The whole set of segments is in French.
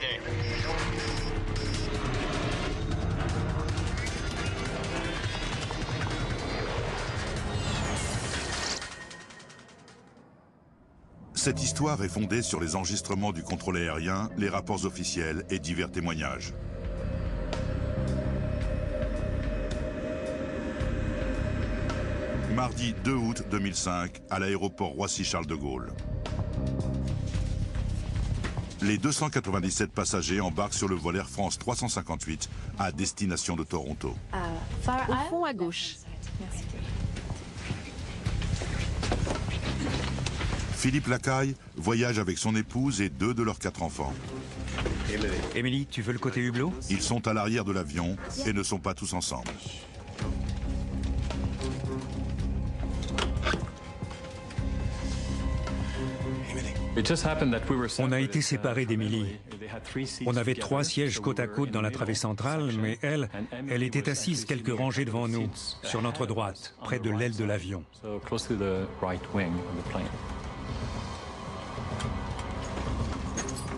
Hallyday. Cette histoire est fondée sur les enregistrements du contrôle aérien, les rapports officiels et divers témoignages. Mardi 2 août 2005, à l'aéroport Roissy-Charles de Gaulle. Les 297 passagers embarquent sur le vol Air France 358 à destination de Toronto. Au fond à gauche. Philippe Lacaille voyage avec son épouse et 2 de leurs 4 enfants. Émilie, tu veux le côté hublot? Ils sont à l'arrière de l'avion et ne sont pas tous ensemble. On a été séparés d'Émilie. On avait 3 sièges côte à côte dans la travée centrale, mais elle était assise quelques rangées devant nous, sur notre droite, près de l'aile de l'avion.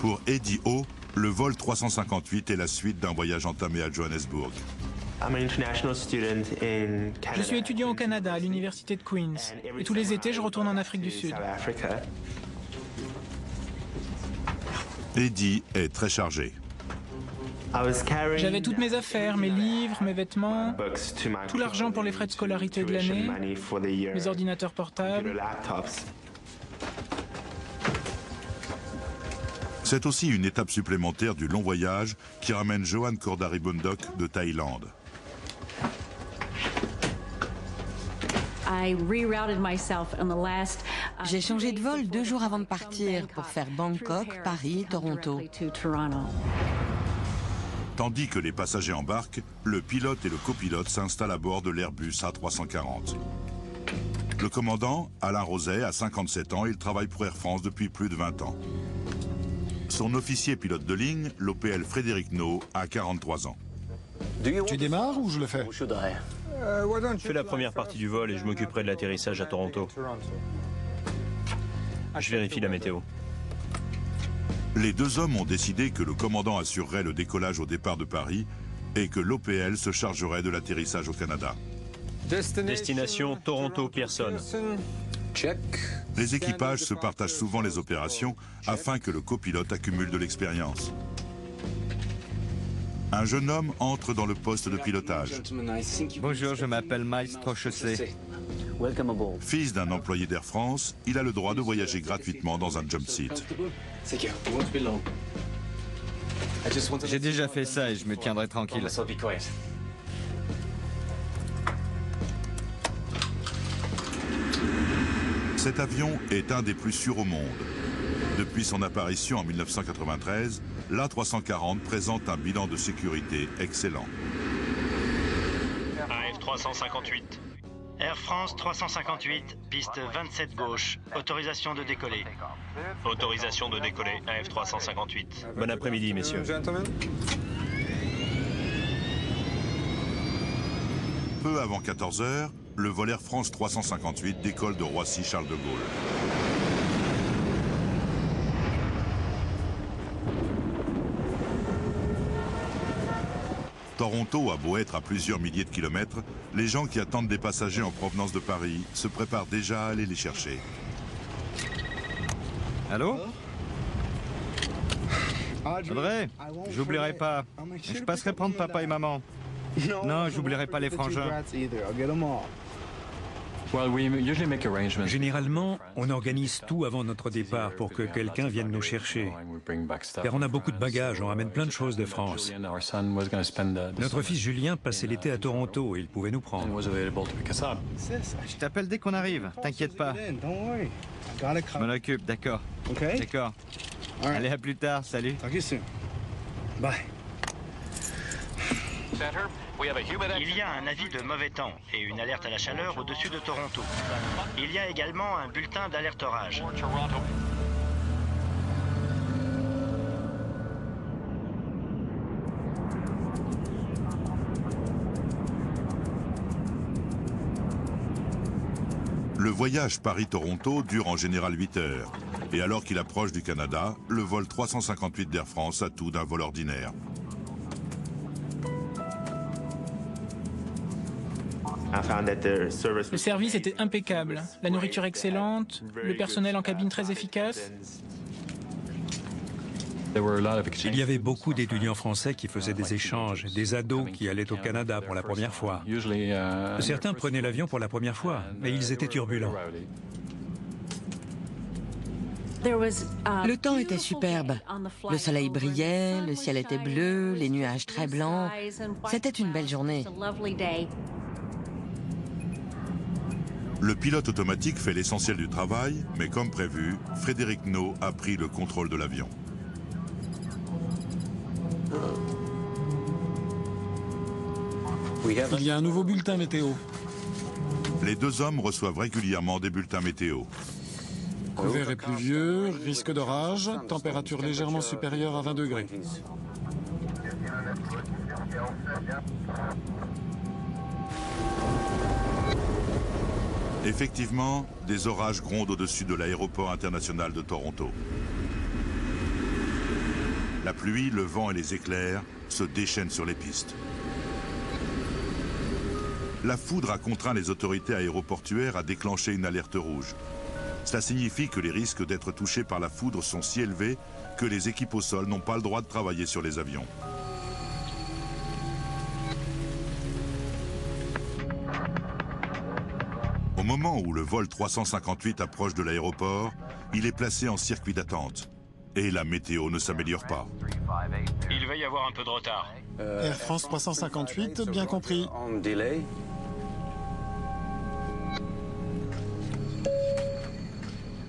Pour Eddie O, le vol 358 est la suite d'un voyage entamé à Johannesburg. Je suis étudiant au Canada, à l'université de Queen's. Et tous les étés, je retourne en Afrique du Sud. Eddie est très chargé. J'avais toutes mes affaires, mes livres, mes vêtements, tout l'argent pour les frais de scolarité de l'année, mes ordinateurs portables. C'est aussi une étape supplémentaire du long voyage qui ramène Johan Cordaribundok de Thaïlande. J'ai changé de vol 2 jours avant de partir pour faire Bangkok, Paris, Toronto. Tandis que les passagers embarquent, le pilote et le copilote s'installent à bord de l'Airbus A340. Le commandant, Alain Roset, a 57 ans et il travaille pour Air France depuis plus de 20 ans. Son officier pilote de ligne, l'OPL Frédéric No, a 43 ans. Tu démarres ou je le fais? Fais la première partie du vol et je m'occuperai de l'atterrissage à Toronto. Je vérifie la météo. Les 2 hommes ont décidé que le commandant assurerait le décollage au départ de Paris et que l'OPL se chargerait de l'atterrissage au Canada. Destination Toronto Pearson. Check. Les équipages se partagent souvent les opérations afin que le copilote accumule de l'expérience. Un jeune homme entre dans le poste de pilotage. Bonjour, je m'appelle Maestro Chaussé. Fils d'un employé d'Air France, il a le droit de voyager gratuitement dans un jump seat. J'ai déjà fait ça et je me tiendrai tranquille. Cet avion est un des plus sûrs au monde. Depuis son apparition en 1993, l'A340 présente un bilan de sécurité excellent. AF 358. Air France 358, piste 27 gauche, autorisation de décoller. Autorisation de décoller, AF 358. Bon après-midi, messieurs. Peu avant 14 h, le vol Air France 358 décolle de Roissy-Charles de Gaulle. Toronto a beau être à plusieurs milliers de kilomètres, les gens qui attendent des passagers en provenance de Paris se préparent déjà à aller les chercher. Allô? Audrey, j'oublierai pas. Je passerai prendre papa et maman. Non, j'oublierai pas les frangins. Généralement, on organise tout avant notre départ pour que quelqu'un vienne nous chercher. Car on a beaucoup de bagages, on ramène plein de choses de France. Notre fils Julien passait l'été à Toronto et il pouvait nous prendre. Je t'appelle dès qu'on arrive, t'inquiète pas. Je m'en occupe, d'accord. D'accord. Allez, à plus tard, salut. Bye. Il y a un avis de mauvais temps et une alerte à la chaleur au-dessus de Toronto. Il y a également un bulletin d'alerte orage. Le voyage Paris-Toronto dure en général 8 heures. Et alors qu'il approche du Canada, le vol 358 d'Air France a tout d'un vol ordinaire. Le service était impeccable, la nourriture excellente, le personnel en cabine très efficace. Il y avait beaucoup d'étudiants français qui faisaient des échanges, des ados qui allaient au Canada pour la première fois. Certains prenaient l'avion pour la première fois, mais ils étaient turbulents. Le temps était superbe. Le soleil brillait, le ciel était bleu, les nuages très blancs. C'était une belle journée. Le pilote automatique fait l'essentiel du travail, mais comme prévu, Frédéric Nault a pris le contrôle de l'avion. Il y a un nouveau bulletin météo. Les deux hommes reçoivent régulièrement des bulletins météo. Couvert et pluvieux, risque d'orage, température légèrement supérieure à 20 degrés. Effectivement, des orages grondent au-dessus de l'aéroport international de Toronto. La pluie, le vent et les éclairs se déchaînent sur les pistes. La foudre a contraint les autorités aéroportuaires à déclencher une alerte rouge. Cela signifie que les risques d'être touchés par la foudre sont si élevés que les équipes au sol n'ont pas le droit de travailler sur les avions. Au moment où le vol 358 approche de l'aéroport, il est placé en circuit d'attente. Et la météo ne s'améliore pas. Il va y avoir un peu de retard. Air France 358, bien compris.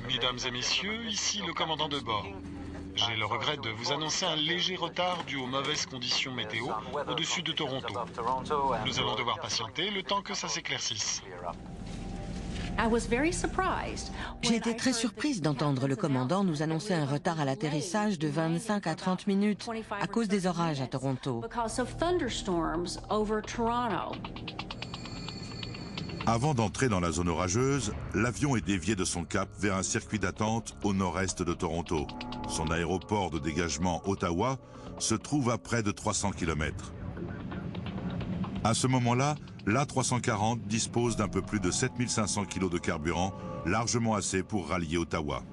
Mesdames et messieurs, ici le commandant de bord. J'ai le regret de vous annoncer un léger retard dû aux mauvaises conditions météo au-dessus de Toronto. Nous allons devoir patienter le temps que ça s'éclaircisse. J'ai été très surprise d'entendre le commandant nous annoncer un retard à l'atterrissage de 25 à 30 minutes à cause des orages à Toronto. Avant d'entrer dans la zone orageuse, l'avion est dévié de son cap vers un circuit d'attente au nord-est de Toronto. Son aéroport de dégagement Ottawa se trouve à près de 300 km. À ce moment-là, l'A340 dispose d'un peu plus de 7500 kg de carburant, largement assez pour rallier Ottawa.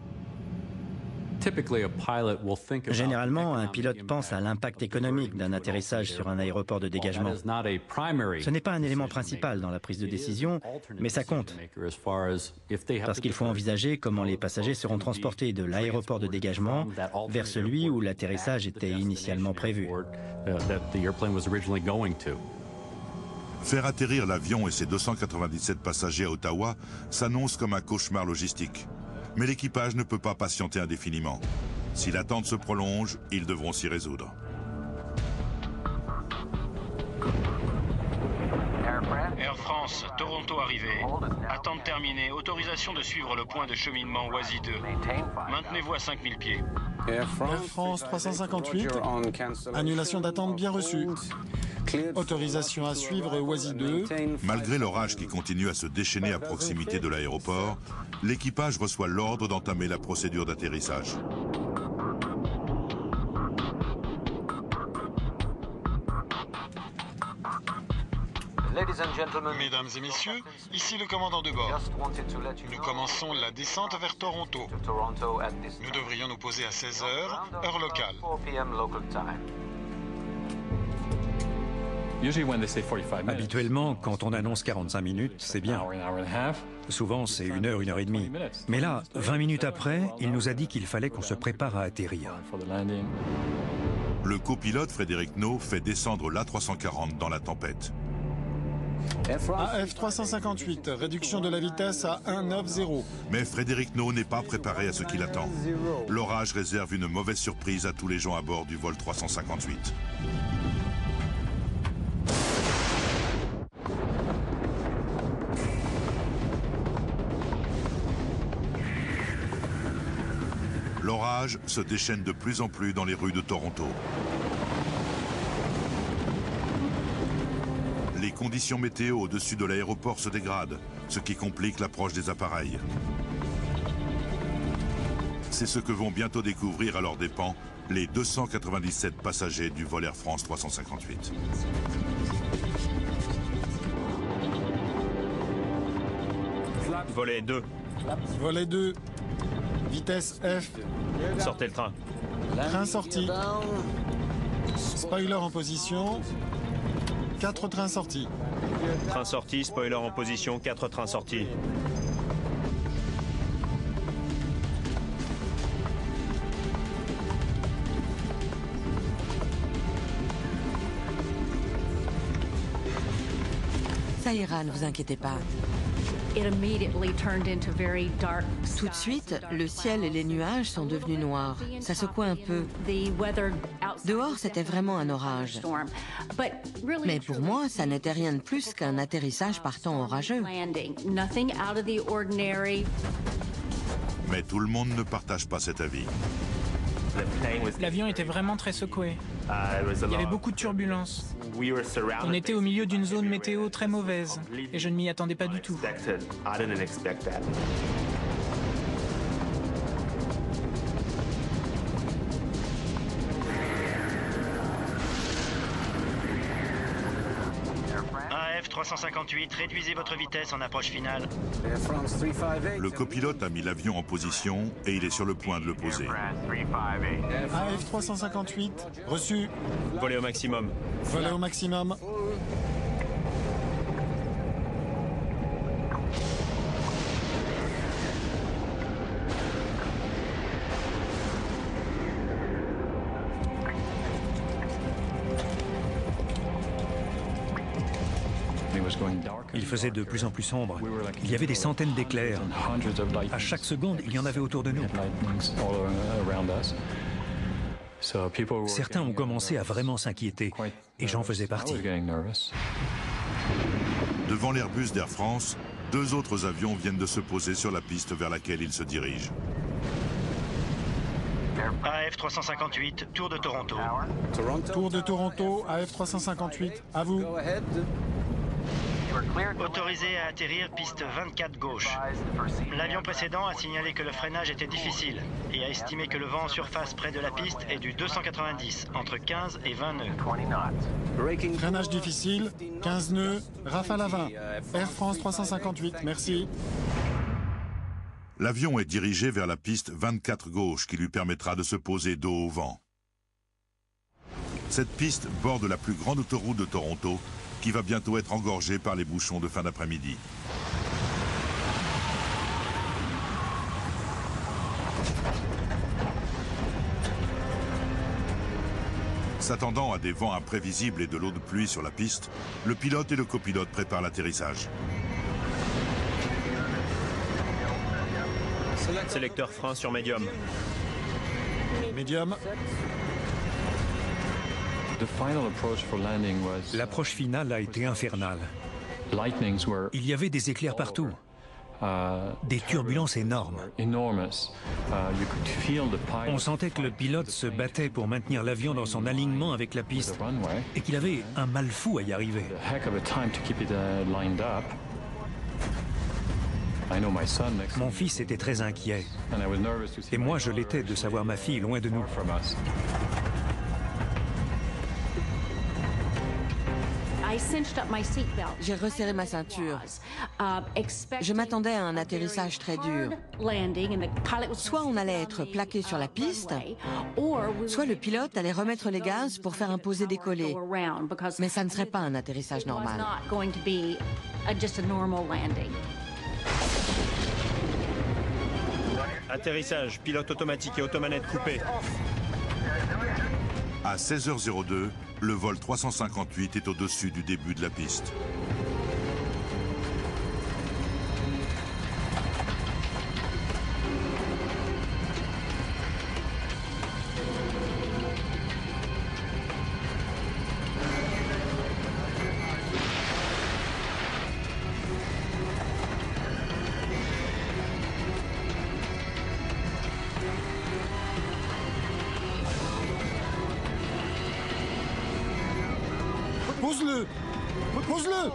Généralement, un pilote pense à l'impact économique d'un atterrissage sur un aéroport de dégagement. Ce n'est pas un élément principal dans la prise de décision, mais ça compte. Parce qu'il faut envisager comment les passagers seront transportés de l'aéroport de dégagement vers celui où l'atterrissage était initialement prévu. Faire atterrir l'avion et ses 297 passagers à Ottawa s'annonce comme un cauchemar logistique. Mais l'équipage ne peut pas patienter indéfiniment. Si l'attente se prolonge, ils devront s'y résoudre. Air France, Toronto arrivé. Attente terminée. Autorisation de suivre le point de cheminement Oisy 2. Maintenez-vous à 5000 pieds. Air France 358, annulation d'attente bien reçue. Autorisation à suivre Oisy 2. Malgré l'orage qui continue à se déchaîner à proximité de l'aéroport, l'équipage reçoit l'ordre d'entamer la procédure d'atterrissage. Mesdames et messieurs, ici le commandant de bord. Nous commençons la descente vers Toronto. Nous devrions nous poser à 16 h, heure locale. Habituellement, quand on annonce 45 minutes, c'est bien. Souvent, c'est 1 heure, 1 heure et demie. Mais là, 20 minutes après, il nous a dit qu'il fallait qu'on se prépare à atterrir. Le copilote Frédéric Nault fait descendre l'A340 dans la tempête. AF 358, réduction de la vitesse à 190. Mais Frédéric Nault n'est pas préparé à ce qu'il attend. L'orage réserve une mauvaise surprise à tous les gens à bord du vol 358. L'orage se déchaîne de plus en plus dans les rues de Toronto. Les conditions météo au-dessus de l'aéroport se dégradent, ce qui complique l'approche des appareils. C'est ce que vont bientôt découvrir à leurs dépens les 297 passagers du vol Air France 358. Volet 2. Volet 2. Vitesse F. Sortez le train. Train sorti. Spoiler en position. 4 trains sortis. Train sorti, spoiler en position, 4 trains sortis. Ça ira, ne vous inquiétez pas. Tout de suite, le ciel et les nuages sont devenus noirs. Ça secouait un peu. Dehors, c'était vraiment un orage. Mais pour moi, ça n'était rien de plus qu'un atterrissage par temps orageux. Mais tout le monde ne partage pas cet avis. L'avion était vraiment très secoué. Il y avait beaucoup de turbulences. On était au milieu d'une zone météo très mauvaise et je ne m'y attendais pas du tout. AF 358, réduisez votre vitesse en approche finale. Le copilote a mis l'avion en position et il est sur le point de le poser. AF 358, reçu. Volet au maximum. Volet au maximum. Il faisait de plus en plus sombre. Il y avait des centaines d'éclairs. À chaque seconde, il y en avait autour de nous. Certains ont commencé à vraiment s'inquiéter, et j'en faisais partie. Devant l'Airbus d'Air France, 2 autres avions viennent de se poser sur la piste vers laquelle ils se dirigent. AF 358, tour de Toronto. Tour de Toronto, AF 358, à vous. Autorisé à atterrir piste 24 gauche. L'avion précédent a signalé que le freinage était difficile et a estimé que le vent en surface près de la piste est du 290, entre 15 et 20 nœuds. Freinage difficile, 15 nœuds, rafale à 20. Air France 358, merci. L'avion est dirigé vers la piste 24 gauche qui lui permettra de se poser dos au vent. Cette piste borde la plus grande autoroute de Toronto qui va bientôt être engorgée par les bouchons de fin d'après-midi. S'attendant à des vents imprévisibles et de l'eau de pluie sur la piste, le pilote et le copilote préparent l'atterrissage. Sélecteur frein sur médium. Médium. L'approche finale a été infernale. Il y avait des éclairs partout, des turbulences énormes. On sentait que le pilote se battait pour maintenir l'avion dans son alignement avec la piste et qu'il avait un mal fou à y arriver. Mon fils était très inquiet et moi je l'étais de savoir ma fille loin de nous. J'ai resserré ma ceinture. Je m'attendais à un atterrissage très dur. Soit on allait être plaqué sur la piste, soit le pilote allait remettre les gaz pour faire un posé-décoller. Mais ça ne serait pas un atterrissage normal. Atterrissage, pilote automatique et automanette coupée. À 16h02, le vol 358 est au-dessus du début de la piste. Pose-le. Pose-le!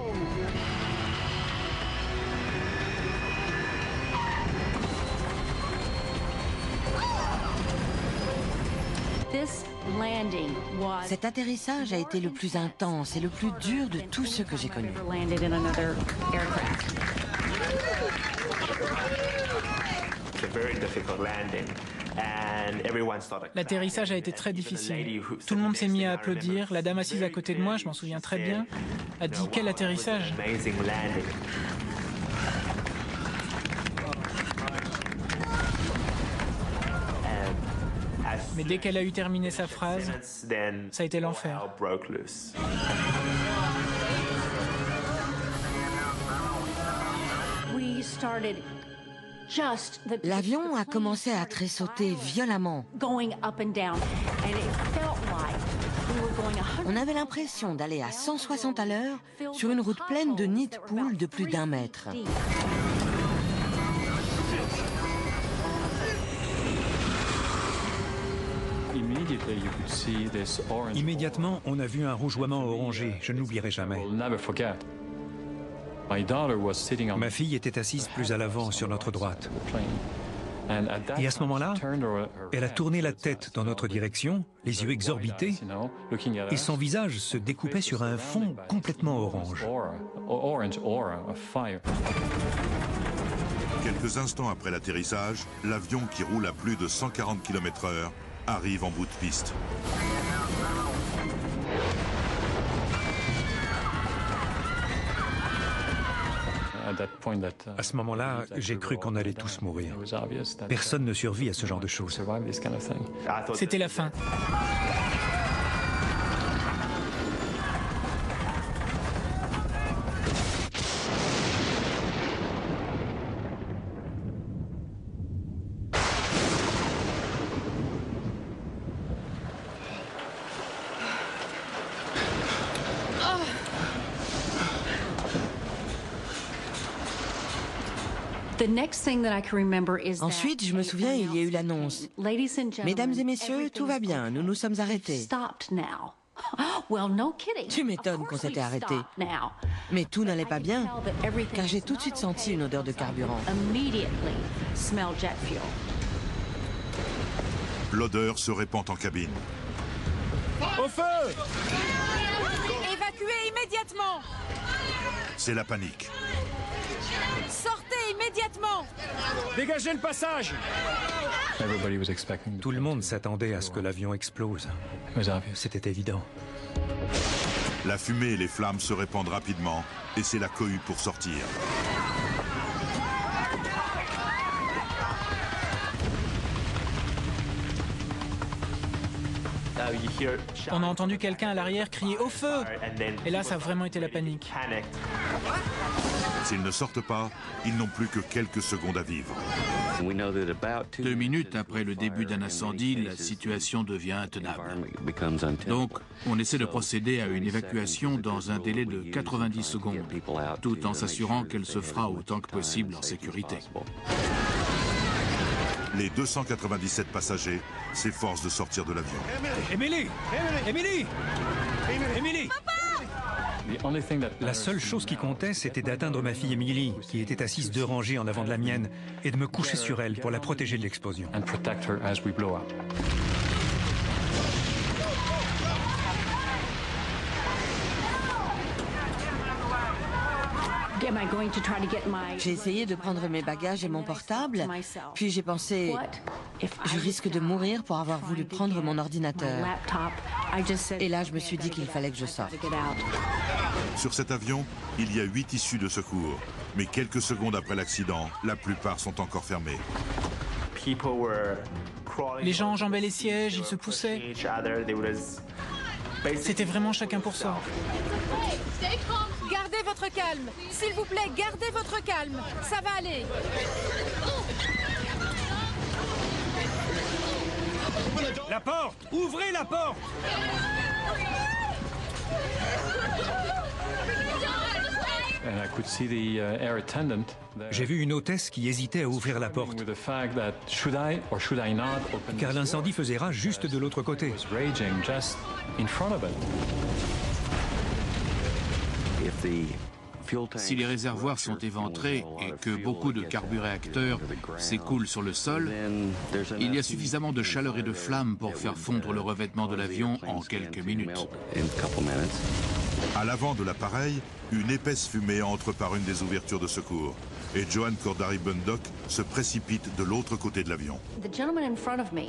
Cet atterrissage a été le plus intense et le plus dur de tous ceux que j'ai connus. L'atterrissage a été très difficile. Tout le monde s'est mis à applaudir. La dame assise à côté de moi, je m'en souviens très bien, a dit « Quel atterrissage !» Mais dès qu'elle a eu terminé sa phrase, ça a été l'enfer. L'avion a commencé à tressauter violemment. On avait l'impression d'aller à 160 à l'heure sur une route pleine de nids de poules de plus d'1 mètre. Immédiatement, on a vu un rougeoiement orangé. Je ne l'oublierai jamais. Ma fille était assise plus à l'avant, sur notre droite. Et à ce moment-là, elle a tourné la tête dans notre direction, les yeux exorbités, et son visage se découpait sur un fond complètement orange. Quelques instants après l'atterrissage, l'avion qui roule à plus de 140 km/h arrive en bout de piste. À ce moment-là, j'ai cru qu'on allait tous mourir. Personne ne survit à ce genre de choses. C'était la fin. Ensuite, je me souviens, il y a eu l'annonce. Mesdames et messieurs, tout va bien, nous nous sommes arrêtés. Tu m'étonnes qu'on s'était arrêtés. Mais tout n'allait pas bien, car j'ai tout de suite senti une odeur de carburant. L'odeur se répand en cabine. Au feu! Évacuez immédiatement! C'est la panique. Sortez immédiatement! Dégagez le passage! Tout le monde s'attendait à ce que l'avion explose. C'était évident. La fumée et les flammes se répandent rapidement et c'est la cohue pour sortir. On a entendu quelqu'un à l'arrière crier « Au feu !» Et là, ça a vraiment été la panique. S'ils ne sortent pas, ils n'ont plus que quelques secondes à vivre. 2 minutes après le début d'un incendie, la situation devient intenable. Donc, on essaie de procéder à une évacuation dans un délai de 90 secondes, tout en s'assurant qu'elle se fera autant que possible en sécurité. Les 297 passagers s'efforcent de sortir de l'avion. Émilie! Émilie! Émilie! La seule chose qui comptait, c'était d'atteindre ma fille Émilie, qui était assise 2 rangées en avant de la mienne, et de me coucher sur elle pour la protéger de l'explosion. J'ai essayé de prendre mes bagages et mon portable, puis j'ai pensé, je risque de mourir pour avoir voulu prendre mon ordinateur. Et là, je me suis dit qu'il fallait que je sorte. Sur cet avion, il y a 8 issues de secours. Mais quelques secondes après l'accident, la plupart sont encore fermées. Les gens enjambaient les sièges, ils se poussaient. C'était vraiment chacun pour soi. Gardez votre calme. S'il vous plaît, gardez votre calme. Ça va aller. La porte! Ouvrez la porte! J'ai vu une hôtesse qui hésitait à ouvrir la porte, car l'incendie faisait rage juste de l'autre côté. Si les réservoirs sont éventrés et que beaucoup de carburéacteurs s'écoulent sur le sol, il y a suffisamment de chaleur et de flammes pour faire fondre le revêtement de l'avion en quelques minutes. À l'avant de l'appareil, une épaisse fumée entre par une des ouvertures de secours et Joan Cordari Bundock se précipite de l'autre côté de l'avion.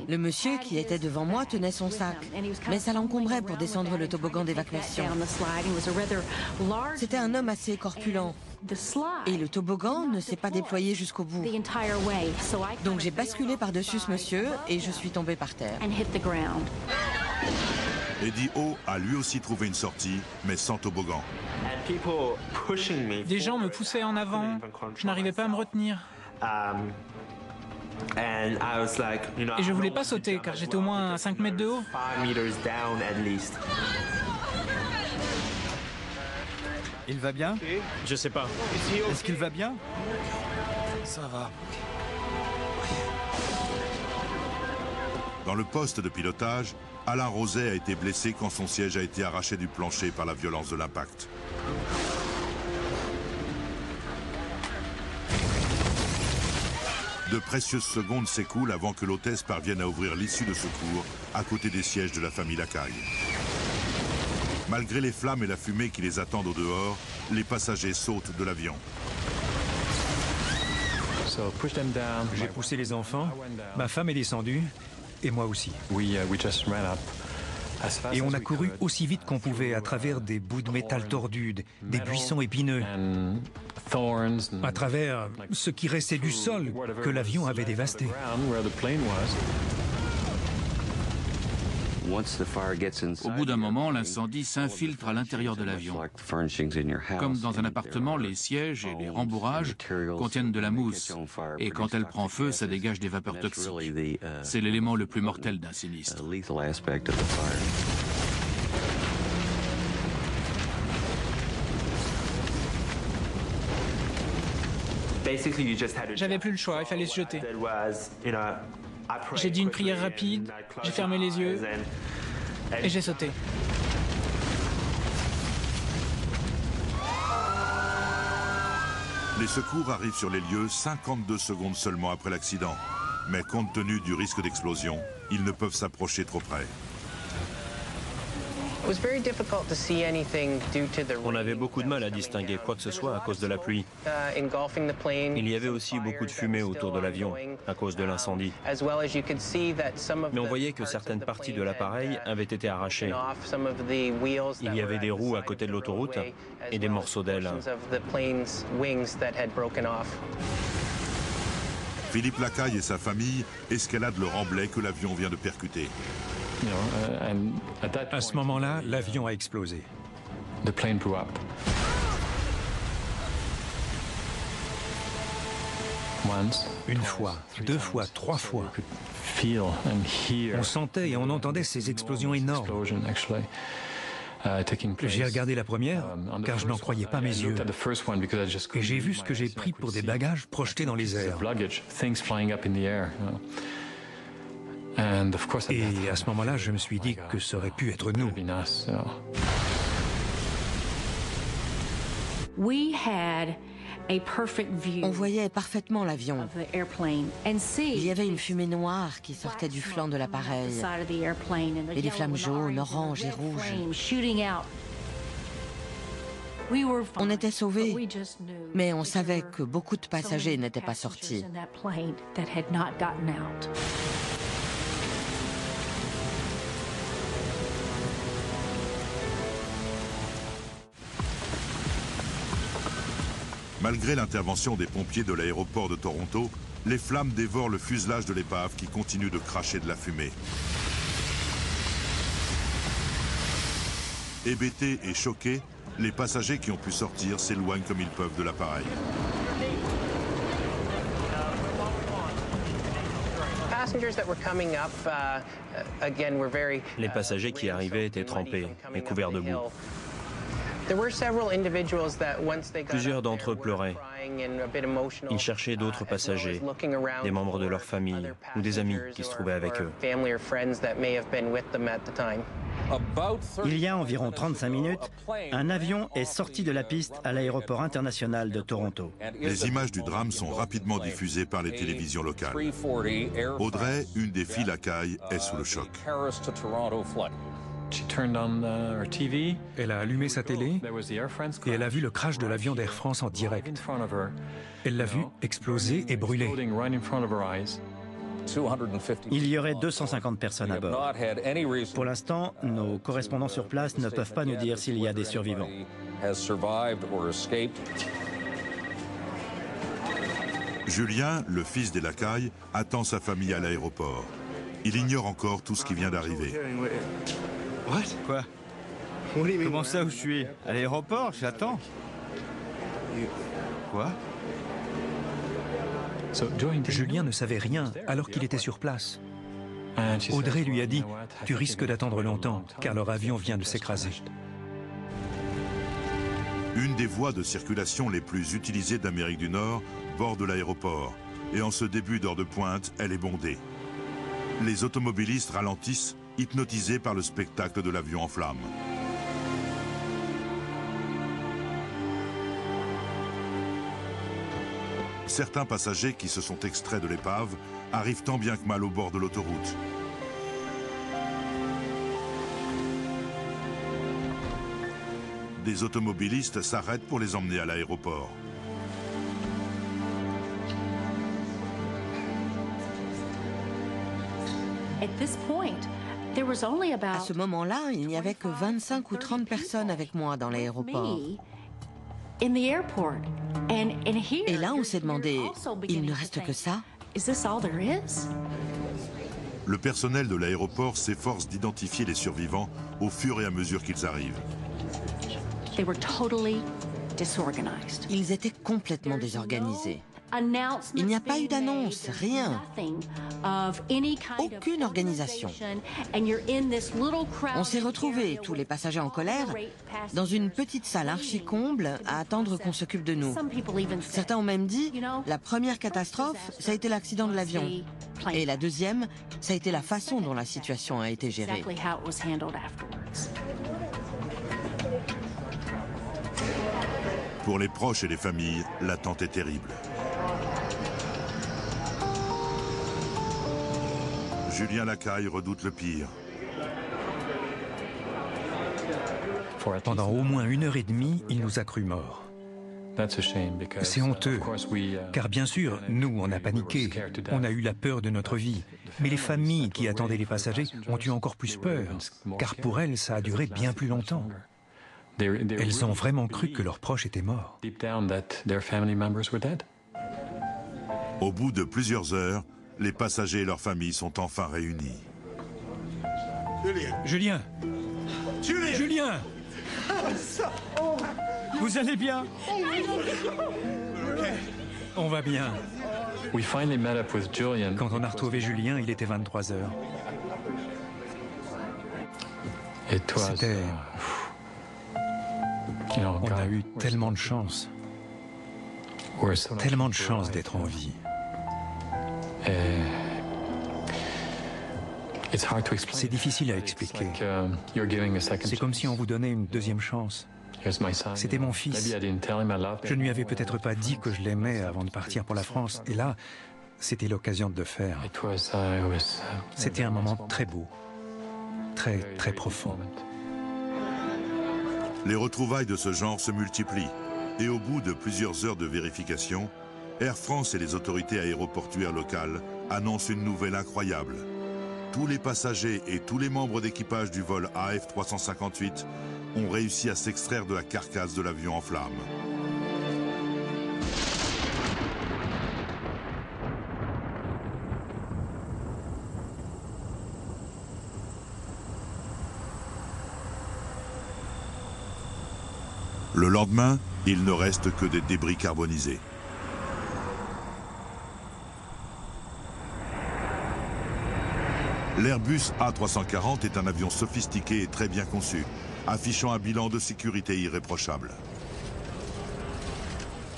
Le monsieur qui était devant moi tenait son sac, mais ça l'encombrait pour descendre le toboggan d'évacuation. C'était un homme assez corpulent. Et le toboggan ne s'est pas déployé jusqu'au bout. Donc j'ai basculé par-dessus ce monsieur et je suis tombée par terre. Eddie O a lui aussi trouvé une sortie, mais sans toboggan. Des gens me poussaient en avant. Je n'arrivais pas à me retenir. Et je voulais pas sauter car j'étais au moins à 5 mètres de haut. Il va bien? Je sais pas. Est-ce qu'il va bien? Ça va. Dans le poste de pilotage, Alain Roset a été blessé quand son siège a été arraché du plancher par la violence de l'impact. De précieuses secondes s'écoulent avant que l'hôtesse parvienne à ouvrir l'issue de secours à côté des sièges de la famille Lacaille. Malgré les flammes et la fumée qui les attendent au dehors, les passagers sautent de l'avion. J'ai poussé les enfants, ma femme est descendue, et moi aussi. Et on a couru aussi vite qu'on pouvait à travers des bouts de métal tordus, des buissons épineux, à travers ce qui restait du sol que l'avion avait dévasté. Au bout d'un moment, l'incendie s'infiltre à l'intérieur de l'avion. Comme dans un appartement, les sièges et les rembourrages contiennent de la mousse. Et quand elle prend feu, ça dégage des vapeurs toxiques. C'est l'élément le plus mortel d'un sinistre. J'avais plus le choix, il fallait se jeter. J'ai dit une prière rapide, j'ai fermé les yeux et j'ai sauté. Les secours arrivent sur les lieux 52 secondes seulement après l'accident. Mais compte tenu du risque d'explosion, ils ne peuvent s'approcher trop près. On avait beaucoup de mal à distinguer quoi que ce soit à cause de la pluie. Il y avait aussi beaucoup de fumée autour de l'avion à cause de l'incendie. Mais on voyait que certaines parties de l'appareil avaient été arrachées. Il y avait des roues à côté de l'autoroute et des morceaux d'ailes. Philippe Lacaille et sa famille escaladent le remblai que l'avion vient de percuter. À ce moment-là, l'avion a explosé. Une fois, deux fois, trois fois. On sentait et on entendait ces explosions énormes. J'ai regardé la première, car je n'en croyais pas mes yeux. Et j'ai vu ce que j'ai pris pour des bagages projetés dans les airs. Et à ce moment-là, je me suis dit que ça aurait pu être nous. On voyait parfaitement l'avion. Il y avait une fumée noire qui sortait du flanc de l'appareil et des flammes jaunes, oranges et rouges. On était sauvés, mais on savait que beaucoup de passagers n'étaient pas sortis. Malgré l'intervention des pompiers de l'aéroport de Toronto, les flammes dévorent le fuselage de l'épave qui continue de cracher de la fumée. Hébétés et choqués, les passagers qui ont pu sortir s'éloignent comme ils peuvent de l'appareil. Les passagers qui arrivaient étaient trempés et couverts de boue. Plusieurs d'entre eux pleuraient. Ils cherchaient d'autres passagers, des membres de leur famille ou des amis qui se trouvaient avec eux. Il y a environ 35 minutes, un avion est sorti de la piste à l'aéroport international de Toronto. Les images du drame sont rapidement diffusées par les télévisions locales. Audrey, une des filles Lacaille, est sous le choc. Elle a allumé sa télé et elle a vu le crash de l'avion d'Air France en direct. Elle l'a vu exploser et brûler. Il y aurait 250 personnes à bord. Pour l'instant, nos correspondants sur place ne peuvent pas nous dire s'il y a des survivants. Julien, le fils des Lacaille, attend sa famille à l'aéroport. Il ignore encore tout ce qui vient d'arriver. Quoi? Comment ça, où je suis? À l'aéroport, j'attends. Quoi? Julien ne savait rien alors qu'il était sur place. Audrey lui a dit « Tu risques d'attendre longtemps, car leur avion vient de s'écraser. » Une des voies de circulation les plus utilisées d'Amérique du Nord borde l'aéroport. Et en ce début d'heure de pointe, elle est bondée. Les automobilistes ralentissent, hypnotisés par le spectacle de l'avion en flammes. Certains passagers qui se sont extraits de l'épave arrivent tant bien que mal au bord de l'autoroute. Des automobilistes s'arrêtent pour les emmener à l'aéroport. À ce moment-là, il n'y avait que 25 ou 30 personnes avec moi dans l'aéroport. Et là, on s'est demandé, il ne reste que ça? Le personnel de l'aéroport s'efforce d'identifier les survivants au fur et à mesure qu'ils arrivent. Ils étaient complètement désorganisés. Il n'y a pas eu d'annonce, rien. Aucune organisation. On s'est retrouvés, tous les passagers en colère, dans une petite salle archi-comble à attendre qu'on s'occupe de nous. Certains ont même dit, la première catastrophe, ça a été l'accident de l'avion. Et la deuxième, ça a été la façon dont la situation a été gérée. Pour les proches et les familles, l'attente est terrible. Julien Lacaille redoute le pire. Pendant au moins 1h30, il nous a cru morts. C'est honteux, car bien sûr, nous, on a paniqué, on a eu la peur de notre vie. Mais les familles qui attendaient les passagers ont eu encore plus peur, car pour elles, ça a duré bien plus longtemps. Elles ont vraiment cru que leurs proches étaient morts. Au bout de plusieurs heures, les passagers et leurs familles sont enfin réunis. Julien! Julien! Vous allez bien? On va bien. Quand on a retrouvé Julien, il était 23 heures. C'était... On a eu tellement de chance. Tellement de chance d'être en vie. C'est difficile à expliquer. C'est comme si on vous donnait une deuxième chance. C'était mon fils. Je ne lui avais peut-être pas dit que je l'aimais avant de partir pour la France. Et là, c'était l'occasion de le faire. C'était un moment très beau, très, très profond. Les retrouvailles de ce genre se multiplient. Et au bout de plusieurs heures de vérification, Air France et les autorités aéroportuaires locales annoncent une nouvelle incroyable. Tous les passagers et tous les membres d'équipage du vol AF358 ont réussi à s'extraire de la carcasse de l'avion en flammes. Le lendemain, il ne reste que des débris carbonisés. L'Airbus A340 est un avion sophistiqué et très bien conçu, affichant un bilan de sécurité irréprochable.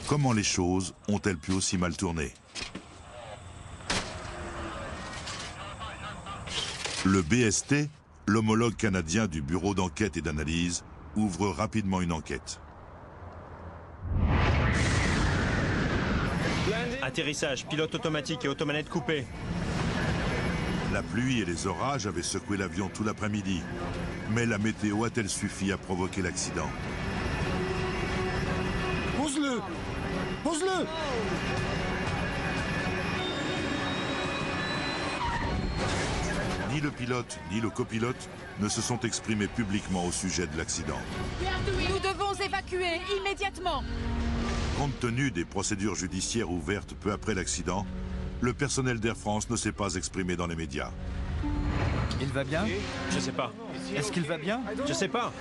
Comment les choses ont-elles pu aussi mal tourner? Le BST, L'homologue canadien du Bureau d'enquête et d'analyse ouvre rapidement une enquête. Atterrissage, pilote automatique et automanette coupée. La pluie et les orages avaient secoué l'avion tout l'après-midi. Mais la météo a-t-elle suffi à provoquer l'accident? Pose-le! Pose-le! Ni le pilote ni le copilote ne se sont exprimés publiquement au sujet de l'accident. Nous devons évacuer immédiatement. Compte tenu des procédures judiciaires ouvertes peu après l'accident, le personnel d'Air France ne s'est pas exprimé dans les médias. Il va bien? Je sais pas. Est-ce qu'il va bien? Je sais pas.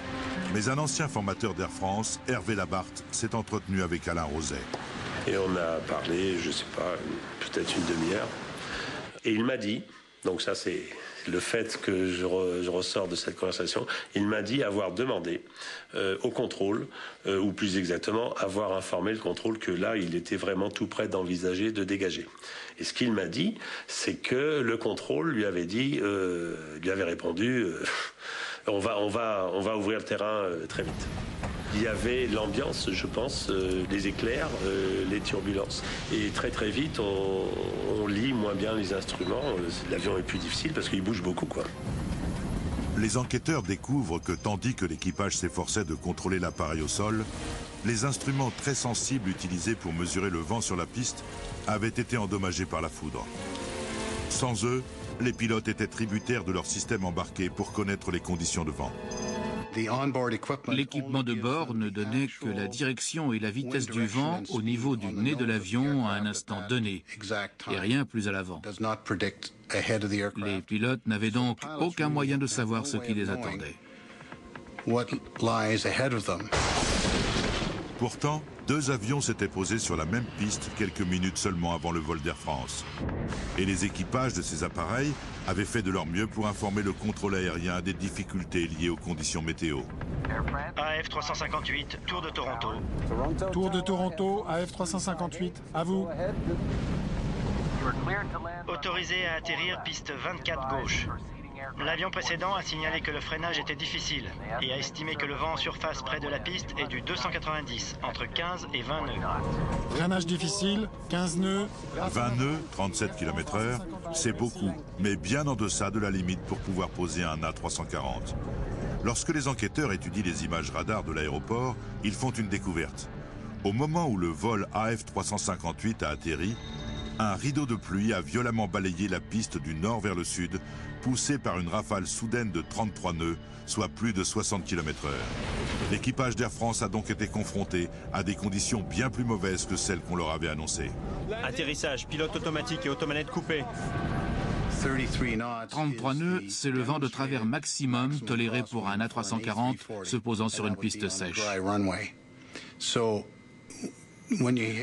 Mais un ancien formateur d'Air France, Hervé Labarthe, s'est entretenu avec Alain Roset. Et on a parlé, je sais pas, peut-être une demi-heure. Et il m'a dit, donc ça c'est le fait que je ressors de cette conversation, il m'a dit avoir demandé au contrôle, ou plus exactement, avoir informé le contrôle que là, il était vraiment tout près d'envisager de dégager. Et ce qu'il m'a dit, c'est que le contrôle lui avait dit, lui avait répondu, on va ouvrir le terrain très vite. Il y avait l'ambiance, je pense, les éclairs, les turbulences. Et très très vite, on lit moins bien les instruments. L'avion est plus difficile parce qu'il bouge beaucoup, quoi. Les enquêteurs découvrent que tandis que l'équipage s'efforçait de contrôler l'appareil au sol, les instruments très sensibles utilisés pour mesurer le vent sur la piste avaient été endommagés par la foudre. Sans eux, les pilotes étaient tributaires de leur système embarqué pour connaître les conditions de vent. L'équipement de bord ne donnait que la direction et la vitesse du vent au niveau du nez de l'avion à un instant donné, et rien plus à l'avant. Les pilotes n'avaient donc aucun moyen de savoir ce qui les attendait. Pourtant, 2 avions s'étaient posés sur la même piste quelques minutes seulement avant le vol d'Air France. Et les équipages de ces appareils avaient fait de leur mieux pour informer le contrôle aérien des difficultés liées aux conditions météo. AF 358, Tour de Toronto. Tour de Toronto, AF 358, à vous. Autorisé à atterrir piste 24 gauche. L'avion précédent a signalé que le freinage était difficile et a estimé que le vent en surface près de la piste est du 290, entre 15 et 20 nœuds. Freinage difficile, 15 nœuds. 20 nœuds, 37 km/h, c'est beaucoup, mais bien en deçà de la limite pour pouvoir poser un A340. Lorsque les enquêteurs étudient les images radars de l'aéroport, ils font une découverte. Au moment où le vol AF 358 a atterri, un rideau de pluie a violemment balayé la piste du nord vers le sud, poussé par une rafale soudaine de 33 nœuds, soit plus de 60 km/h. L'équipage d'Air France a donc été confronté à des conditions bien plus mauvaises que celles qu'on leur avait annoncées. Atterrissage, pilote automatique et automanette coupée. 33 nœuds, c'est le vent de travers maximum toléré pour un A340 se posant sur une piste sèche.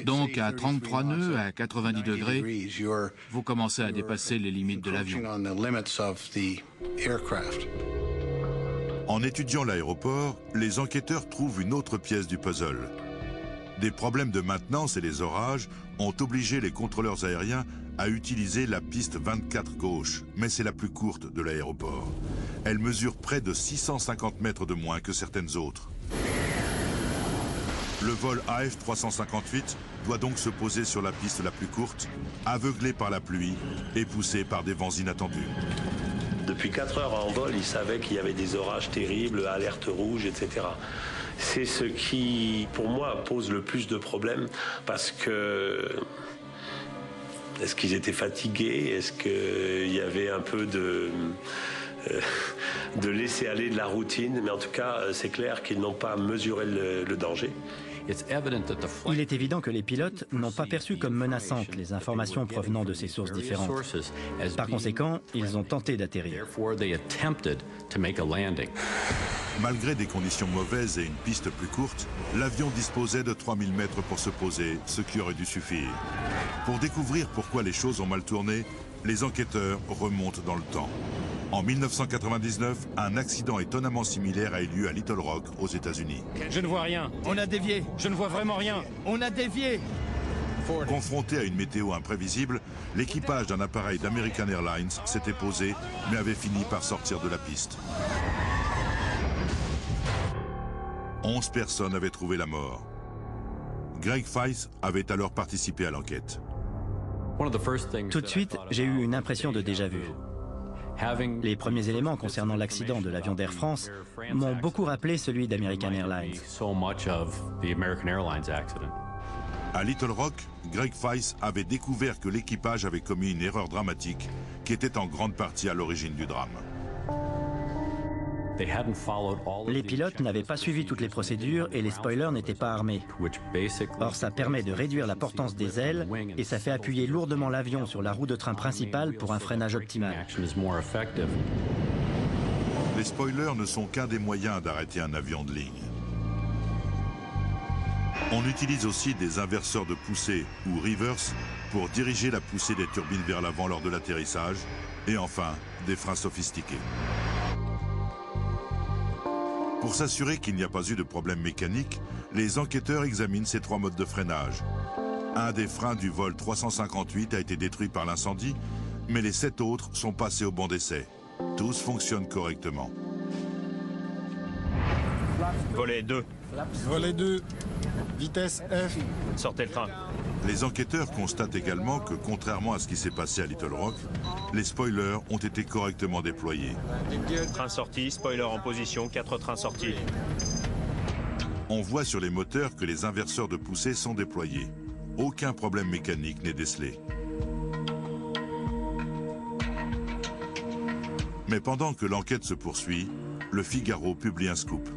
Donc à 33 nœuds, à 90 degrés, vous commencez à dépasser les limites de l'avion. En étudiant l'aéroport, les enquêteurs trouvent une autre pièce du puzzle. Des problèmes de maintenance et les orages ont obligé les contrôleurs aériens à utiliser la piste 24 gauche, mais c'est la plus courte de l'aéroport. Elle mesure près de 650 mètres de moins que certaines autres. Le vol AF 358 doit donc se poser sur la piste la plus courte, aveuglé par la pluie et poussé par des vents inattendus. Depuis 4 heures en vol, ils savaient qu'il y avait des orages terribles, alerte rouge, etc. C'est ce qui, pour moi, pose le plus de problèmes parce que... Est-ce qu'ils étaient fatigués? Est-ce qu'il y avait un peu de laisser aller de la routine? Mais en tout cas, c'est clair qu'ils n'ont pas mesuré le danger. Il est évident que les pilotes n'ont pas perçu comme menaçantes les informations provenant de ces sources différentes. Par conséquent, ils ont tenté d'atterrir. Malgré des conditions mauvaises et une piste plus courte, l'avion disposait de 3000 mètres pour se poser, ce qui aurait dû suffire. Pour découvrir pourquoi les choses ont mal tourné, les enquêteurs remontent dans le temps. En 1999, un accident étonnamment similaire a eu lieu à Little Rock, aux États-Unis. Je ne vois rien. On a dévié. Je ne vois vraiment rien. On a dévié. Confronté à une météo imprévisible, l'équipage d'un appareil d'American Airlines s'était posé, mais avait fini par sortir de la piste. 11 personnes avaient trouvé la mort. Greg Feist avait alors participé à l'enquête. Tout de suite, j'ai eu une impression de déjà-vu. Les premiers éléments concernant l'accident de l'avion d'Air France m'ont beaucoup rappelé celui d'American Airlines. À Little Rock, Greg Feist avait découvert que l'équipage avait commis une erreur dramatique qui était en grande partie à l'origine du drame. Les pilotes n'avaient pas suivi toutes les procédures et les spoilers n'étaient pas armés. Or, ça permet de réduire la portance des ailes et ça fait appuyer lourdement l'avion sur la roue de train principale pour un freinage optimal. Les spoilers ne sont qu'un des moyens d'arrêter un avion de ligne. On utilise aussi des inverseurs de poussée ou reverse pour diriger la poussée des turbines vers l'avant lors de l'atterrissage et enfin des freins sophistiqués. Pour s'assurer qu'il n'y a pas eu de problème mécanique, les enquêteurs examinent ces 3 modes de freinage. Un des freins du vol 358 a été détruit par l'incendie, mais les 7 autres sont passés au banc d'essai. Tous fonctionnent correctement. Volet 2. Volet 2. Vitesse F. Sortez le train. Les enquêteurs constatent également que, contrairement à ce qui s'est passé à Little Rock, les spoilers ont été correctement déployés. Train sorti, spoiler en position, 4 trains sortis. On voit sur les moteurs que les inverseurs de poussée sont déployés. Aucun problème mécanique n'est décelé. Mais pendant que l'enquête se poursuit, le Figaro publie un scoop.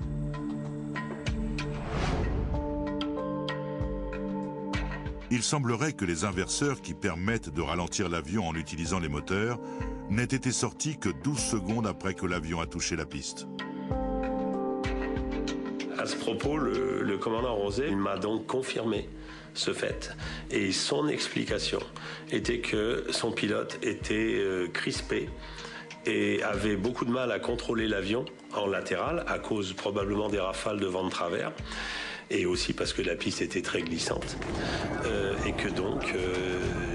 Il semblerait que les inverseurs qui permettent de ralentir l'avion en utilisant les moteurs n'aient été sortis que 12 secondes après que l'avion a touché la piste. À ce propos, le commandant Rosé m'a donc confirmé ce fait. Et son explication était que son pilote était crispé et avait beaucoup de mal à contrôler l'avion en latéral à cause probablement des rafales de vent de travers. Et aussi parce que la piste était très glissante et que donc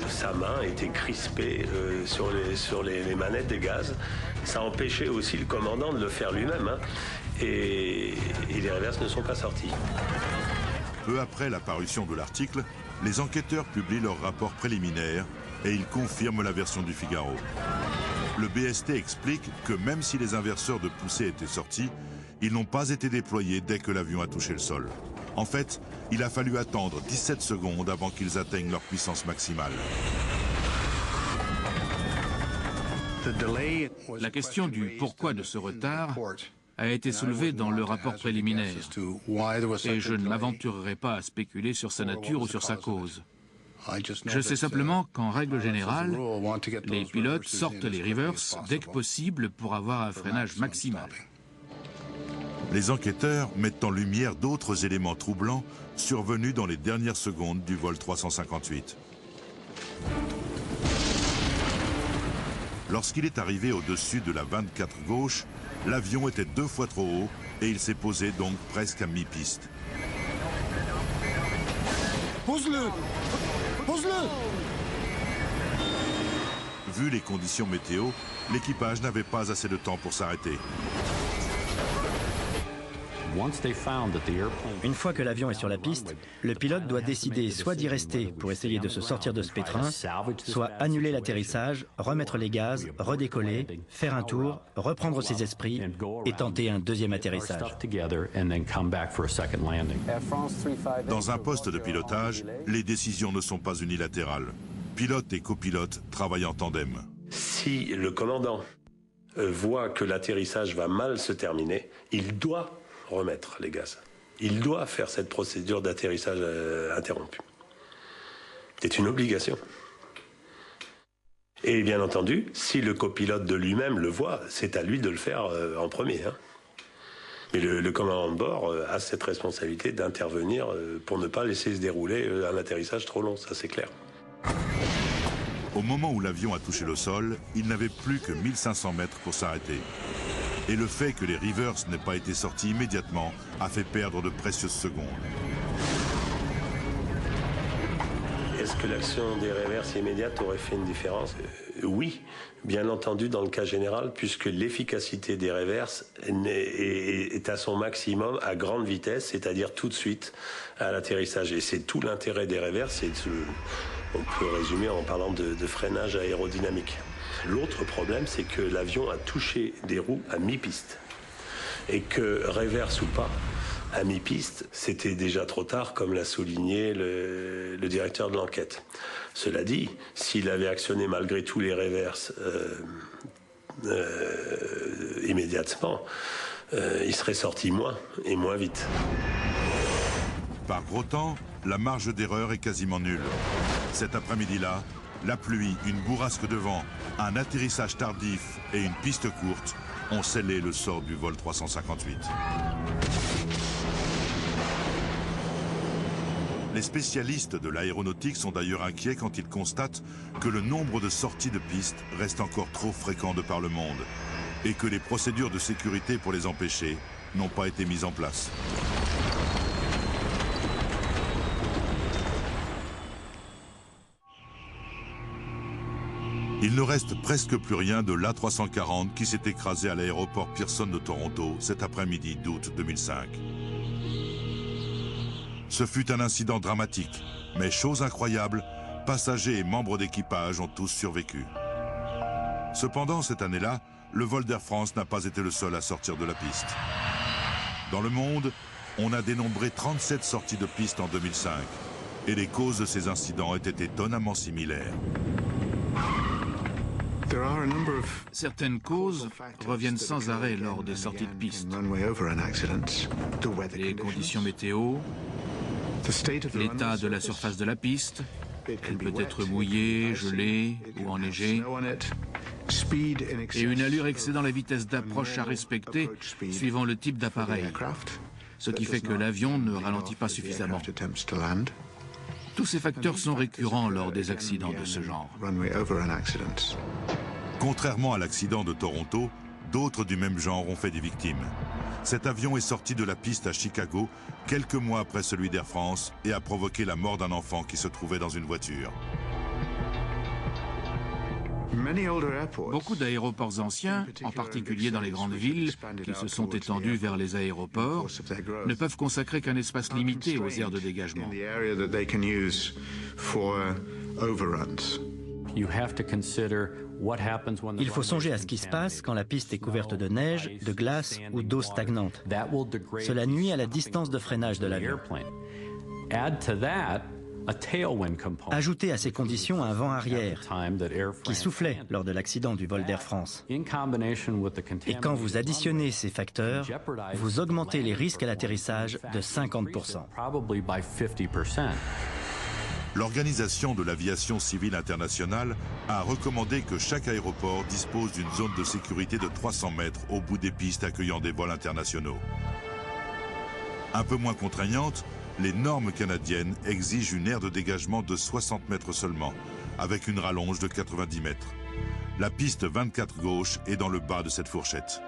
sa main était crispée sur les manettes des gaz. Ça empêchait aussi le commandant de le faire lui-même et les reverses ne sont pas sorties. Peu après la parution de l'article, les enquêteurs publient leur rapport préliminaire et ils confirment la version du Figaro. Le BST explique que même si les inverseurs de poussée étaient sortis, ils n'ont pas été déployés dès que l'avion a touché le sol. En fait, il a fallu attendre 17 secondes avant qu'ils atteignent leur puissance maximale. La question du pourquoi de ce retard a été soulevée dans le rapport préliminaire. Et je ne m'aventurerai pas à spéculer sur sa nature ou sur sa cause. Je sais simplement qu'en règle générale, les pilotes sortent les reverse dès que possible pour avoir un freinage maximal. Les enquêteurs mettent en lumière d'autres éléments troublants survenus dans les dernières secondes du vol 358. Lorsqu'il est arrivé au-dessus de la 24 gauche, l'avion était 2 fois trop haut et il s'est posé donc presque à mi-piste. Pose-le! Pose-le! Vu les conditions météo, l'équipage n'avait pas assez de temps pour s'arrêter. Une fois que l'avion est sur la piste, le pilote doit décider soit d'y rester pour essayer de se sortir de ce pétrin, soit annuler l'atterrissage, remettre les gaz, redécoller, faire un tour, reprendre ses esprits et tenter un deuxième atterrissage. Dans un poste de pilotage, les décisions ne sont pas unilatérales. Pilote et copilote travaillent en tandem. Si le commandant voit que l'atterrissage va mal se terminer, il doit remettre les gaz. Il doit faire cette procédure d'atterrissage interrompue. C'est une obligation. Et bien entendu, si le copilote de lui-même le voit, c'est à lui de le faire en premier. Mais le commandant de bord a cette responsabilité d'intervenir pour ne pas laisser se dérouler un atterrissage trop long, ça c'est clair. Au moment où l'avion a touché le sol, il n'avait plus que 1500 mètres pour s'arrêter. Et le fait que les reverse n'aient pas été sortis immédiatement a fait perdre de précieuses secondes. Est-ce que l'action des réverses immédiates aurait fait une différence? Oui, bien entendu dans le cas général, puisque l'efficacité des réverses est à son maximum à grande vitesse, c'est-à-dire tout de suite à l'atterrissage. Et c'est tout l'intérêt des réverses, on peut résumer en parlant de freinage aérodynamique. L'autre problème, c'est que l'avion a touché des roues à mi-piste. Et que réverse ou pas, à mi-piste, c'était déjà trop tard, comme l'a souligné le directeur de l'enquête. Cela dit, s'il avait actionné malgré tout les réverses immédiatement, il serait sorti moins et moins vite. Par gros temps, la marge d'erreur est quasiment nulle. Cet après-midi-là, la pluie, une bourrasque de vent, un atterrissage tardif et une piste courte ont scellé le sort du vol 358. Les spécialistes de l'aéronautique sont d'ailleurs inquiets quand ils constatent que le nombre de sorties de piste reste encore trop fréquent de par le monde et que les procédures de sécurité pour les empêcher n'ont pas été mises en place. Il ne reste presque plus rien de l'A340 qui s'est écrasé à l'aéroport Pearson de Toronto cet après-midi d'août 2005. Ce fut un incident dramatique, mais chose incroyable, passagers et membres d'équipage ont tous survécu. Cependant, cette année-là, le vol d'Air France n'a pas été le seul à sortir de la piste. Dans le monde, on a dénombré 37 sorties de piste en 2005, et les causes de ces incidents étaient étonnamment similaires. Certaines causes reviennent sans arrêt lors des sorties de piste. Les conditions météo, l'état de la surface de la piste, elle peut être mouillée, gelée ou enneigée, et une allure excédant la vitesse d'approche à respecter suivant le type d'appareil, ce qui fait que l'avion ne ralentit pas suffisamment. Tous ces facteurs sont récurrents lors des accidents de ce genre. Contrairement à l'accident de Toronto, d'autres du même genre ont fait des victimes. Cet avion est sorti de la piste à Chicago quelques mois après celui d'Air France et a provoqué la mort d'un enfant qui se trouvait dans une voiture. Beaucoup d'aéroports anciens, en particulier dans les grandes villes, qui se sont étendus vers les aéroports, ne peuvent consacrer qu'un espace limité aux aires de dégagement. Il faut songer à ce qui se passe quand la piste est couverte de neige, de glace ou d'eau stagnante. Cela nuit à la distance de freinage de l'avion. Ajoutez à ces conditions un vent arrière qui soufflait lors de l'accident du vol d'Air France. Et quand vous additionnez ces facteurs, vous augmentez les risques à l'atterrissage de 50%. L'Organisation de l'aviation civile internationale a recommandé que chaque aéroport dispose d'une zone de sécurité de 300 mètres au bout des pistes accueillant des vols internationaux. Un peu moins contraignante, les normes canadiennes exigent une aire de dégagement de 60 mètres seulement, avec une rallonge de 90 mètres. La piste 24 gauche est dans le bas de cette fourchette.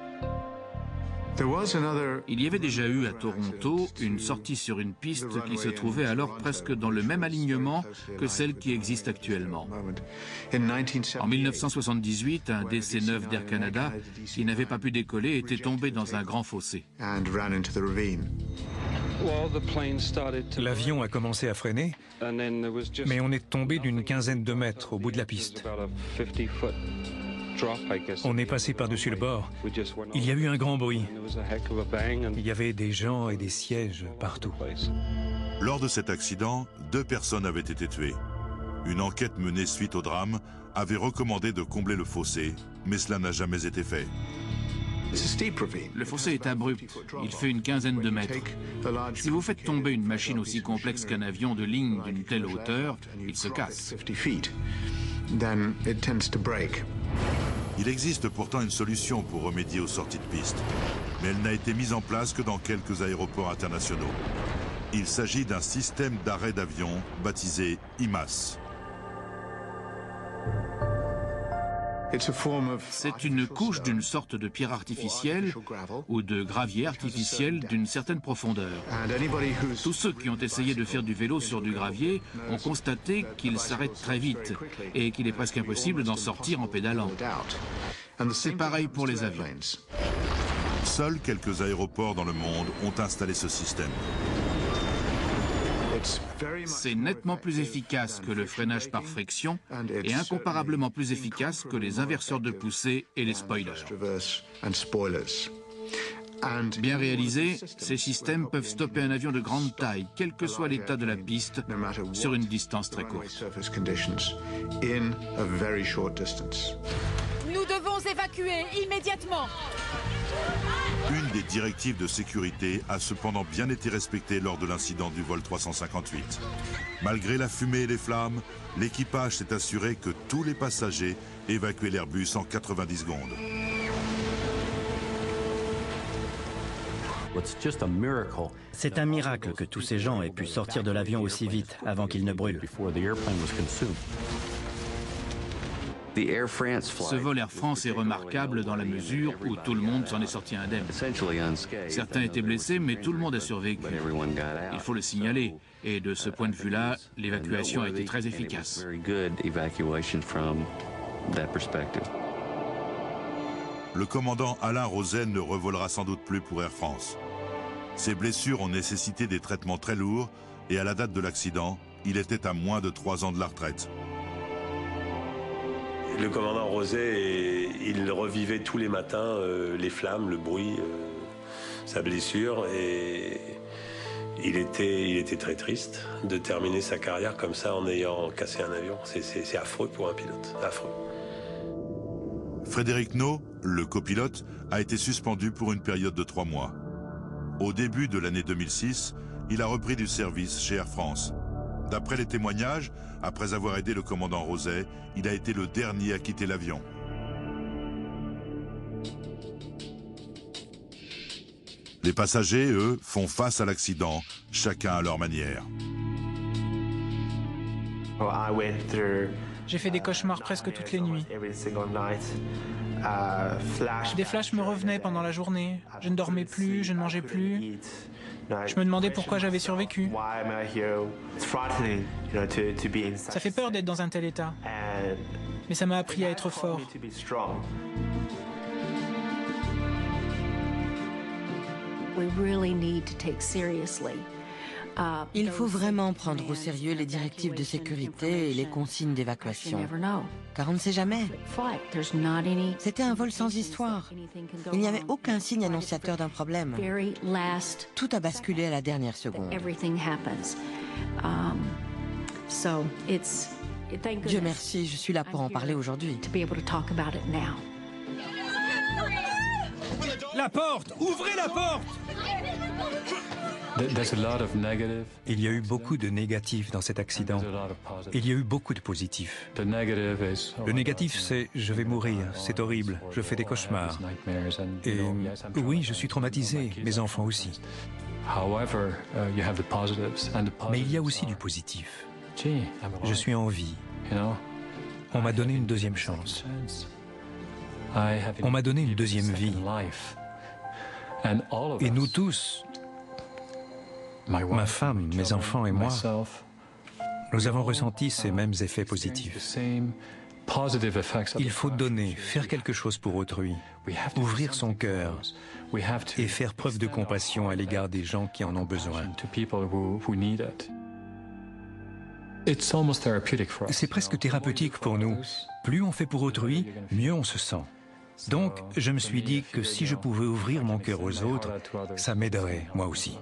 Il y avait déjà eu à Toronto une sortie sur une piste qui se trouvait alors presque dans le même alignement que celle qui existe actuellement. En 1978, un DC-9 d'Air Canada qui n'avait pas pu décoller était tombé dans un grand fossé. L'avion a commencé à freiner, mais on est tombé d'une quinzaine de mètres au bout de la piste. On est passé par-dessus le bord. Il y a eu un grand bruit. Il y avait des gens et des sièges partout. Lors de cet accident, 2 personnes avaient été tuées. Une enquête menée suite au drame avait recommandé de combler le fossé, mais cela n'a jamais été fait. Le fossé est abrupt. Il fait une quinzaine de mètres. Si vous faites tomber une machine aussi complexe qu'un avion de ligne d'une telle hauteur, il se casse. Il existe pourtant une solution pour remédier aux sorties de piste, mais elle n'a été mise en place que dans quelques aéroports internationaux. Il s'agit d'un système d'arrêt d'avion baptisé IMAS. C'est une couche d'une sorte de pierre artificielle ou de gravier artificiel d'une certaine profondeur. Tous ceux qui ont essayé de faire du vélo sur du gravier ont constaté qu'il s'arrête très vite et qu'il est presque impossible d'en sortir en pédalant. C'est pareil pour les avions. Seuls quelques aéroports dans le monde ont installé ce système. C'est nettement plus efficace que le freinage par friction et incomparablement plus efficace que les inverseurs de poussée et les spoilers. Bien réalisés, ces systèmes peuvent stopper un avion de grande taille, quel que soit l'état de la piste, sur une distance très courte. Nous devons évacuer immédiatement. Une des directives de sécurité a cependant bien été respectée lors de l'incident du vol 358. Malgré la fumée et les flammes, l'équipage s'est assuré que tous les passagers évacuaient l'Airbus en 90 secondes. C'est un miracle que tous ces gens aient pu sortir de l'avion aussi vite avant qu'il ne brûle. Ce vol Air France est remarquable dans la mesure où tout le monde s'en est sorti indemne. Certains étaient blessés, mais tout le monde a survécu. Il faut le signaler. Et de ce point de vue-là, l'évacuation a été très efficace. Le commandant Alain Rozay ne revolera sans doute plus pour Air France. Ses blessures ont nécessité des traitements très lourds et à la date de l'accident, il était à moins de 3 ans de la retraite. Le commandant Rozay, il revivait tous les matins les flammes, le bruit, sa blessure, et il était très triste de terminer sa carrière comme ça en ayant cassé un avion. C'est affreux pour un pilote, affreux. Frédéric Naud, le copilote, a été suspendu pour une période de 3 mois. Au début de l'année 2006, il a repris du service chez Air France. D'après les témoignages, après avoir aidé le commandant Rozay, il a été le dernier à quitter l'avion. Les passagers, eux, font face à l'accident, chacun à leur manière. J'ai fait des cauchemars presque toutes les nuits. Des flashs me revenaient pendant la journée. Je ne dormais plus, je ne mangeais plus. Je me demandais pourquoi j'avais survécu. Ça fait peur d'être dans un tel état. Mais ça m'a appris à être fort. Il faut vraiment prendre au sérieux les directives de sécurité et les consignes d'évacuation. Car on ne sait jamais. C'était un vol sans histoire. Il n'y avait aucun signe annonciateur d'un problème. Tout a basculé à la dernière seconde. Dieu merci, je suis là pour en parler aujourd'hui. La porte! Ouvrez la porte! Il y a eu beaucoup de négatifs dans cet accident. Il y a eu beaucoup de positifs. Le négatif, c'est « je vais mourir, c'est horrible, je fais des cauchemars ». Et oui, je suis traumatisé, mes enfants aussi. Mais il y a aussi du positif. Je suis en vie. On m'a donné une deuxième chance. On m'a donné une deuxième vie. Et nous tous, ma femme, mes enfants et moi, nous avons ressenti ces mêmes effets positifs. Il faut donner, faire quelque chose pour autrui, ouvrir son cœur et faire preuve de compassion à l'égard des gens qui en ont besoin. C'est presque thérapeutique pour nous. Plus on fait pour autrui, mieux on se sent. Donc, je me suis dit que si je pouvais ouvrir mon cœur aux autres, ça m'aiderait, moi aussi.